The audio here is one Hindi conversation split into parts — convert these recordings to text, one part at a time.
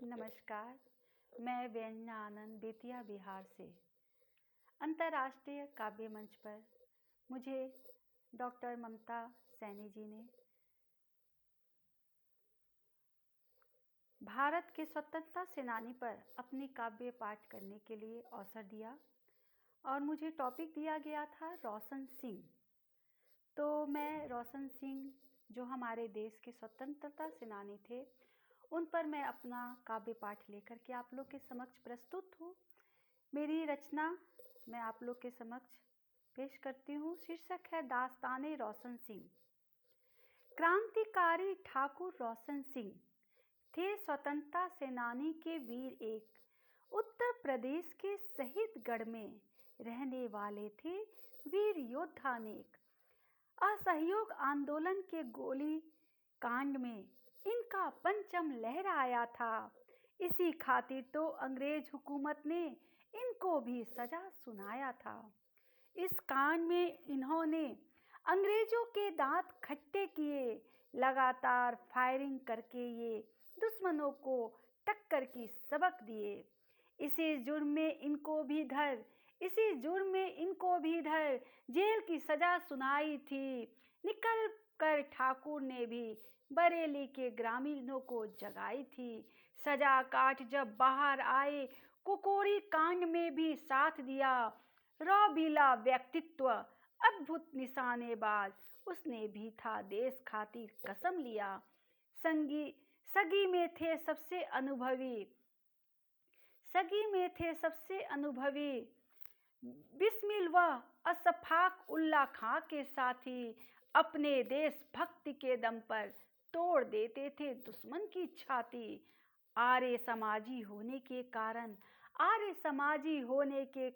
नमस्कार, मैं व्यंजना आनंद बेतिया बिहार से। अंतर्राष्ट्रीय काव्य मंच पर मुझे डॉक्टर ममता सैनी जी ने भारत के स्वतंत्रता सेनानी पर अपनी काव्य पाठ करने के लिए अवसर दिया और मुझे टॉपिक दिया गया था रोशन सिंह। तो मैं रोशन सिंह जो हमारे देश के स्वतंत्रता सेनानी थे, उन पर मैं अपना काव्य पाठ लेकर के आप लोग के समक्ष प्रस्तुत हूँ। मेरी रचना मैं आप लोग के समक्ष पेश करती हूँ। शीर्षक है दास्ताने रोशन सिंह। क्रांतिकारी ठाकुर रोशन सिंह थे स्वतंत्रता सेनानी के वीर एक। उत्तर प्रदेश के शहीदगढ़ में रहने वाले थे वीर योद्धा अनेक। असहयोग आंदोलन के गोली कांड में इनका पंचम लहराया था। इसी खातिर तो अंग्रेज हुकूमत ने इनको भी सजा सुनाया था। इस कांड में इन्होंने अंग्रेजों के दांत खट्टे किए। लगातार फायरिंग करके ये दुश्मनों को टक्कर की सबक दिए। इसी जुर्म में इनको भी धर जेल की सजा सुनाई थी। निकल कर ठाकुर ने भी बरेली के ग्रामीणों को जगाई थी। सजा काट जब बाहर आए कोकोरी कांड में भी साथ दिया। रौबीला व्यक्तित्व अद्भुत निशानेबाज, उसने भी था देश खातिर कसम लिया। सगी में थे सबसे अनुभवी बिस्मिल व अशफाक उल्ला खां के साथी। अपने देश भक्ति के दम पर तोड़ देते थे दुश्मन की छाती। आर्य समाजी होने के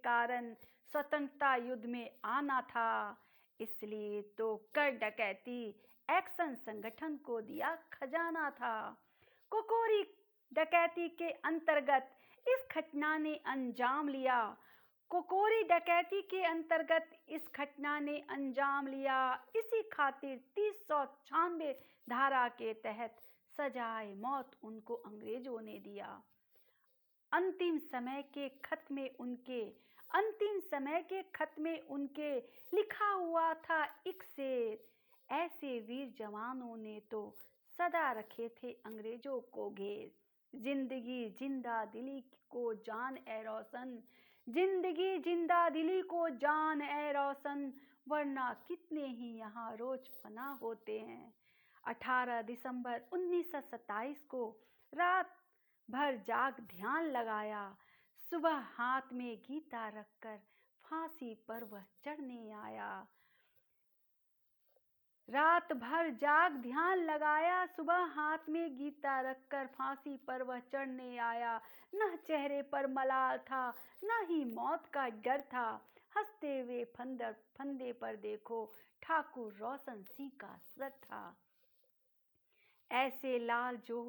कारण स्वतंत्रता युद्ध में आना था। इसलिए तो कर डकैती एक्शन संगठन को दिया खजाना था। कोकोरी डकैती के अंतर्गत इस घटना ने अंजाम लिया। इसी खातिर 396 धारा के तहत सजाए मौत उनको अंग्रेजों ने दिया। अंतिम समय के खत में उनके लिखा हुआ था एक शेर। ऐसे वीर जवानों ने तो सदा रखे थे अंग्रेजों को घेर। जिंदगी जिंदा दिली को जान ए रोशन, वरना कितने ही यहाँ रोज फना होते हैं। 18 दिसंबर 1927 को रात भर जाग ध्यान लगाया। सुबह हाथ में गीता रखकर फांसी पर वह चढ़ने आया। रात भर जाग ध्यान लगाया, सुबह हाथ में गीता रखकर फांसी पर वह चढ़ने आया। न चेहरे पर मलाल था, न ही मौत का डर था। हंसते हुए फंदे पर देखो ठाकुर रोशन सिंह का सर था। ऐसे लाल जो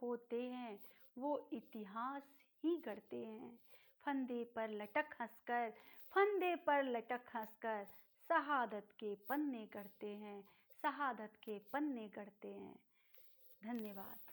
होते हैं वो इतिहास ही गढ़ते हैं। फंदे पर लटक हंसकर शहादत के पन्ने गढ़ते हैं। धन्यवाद।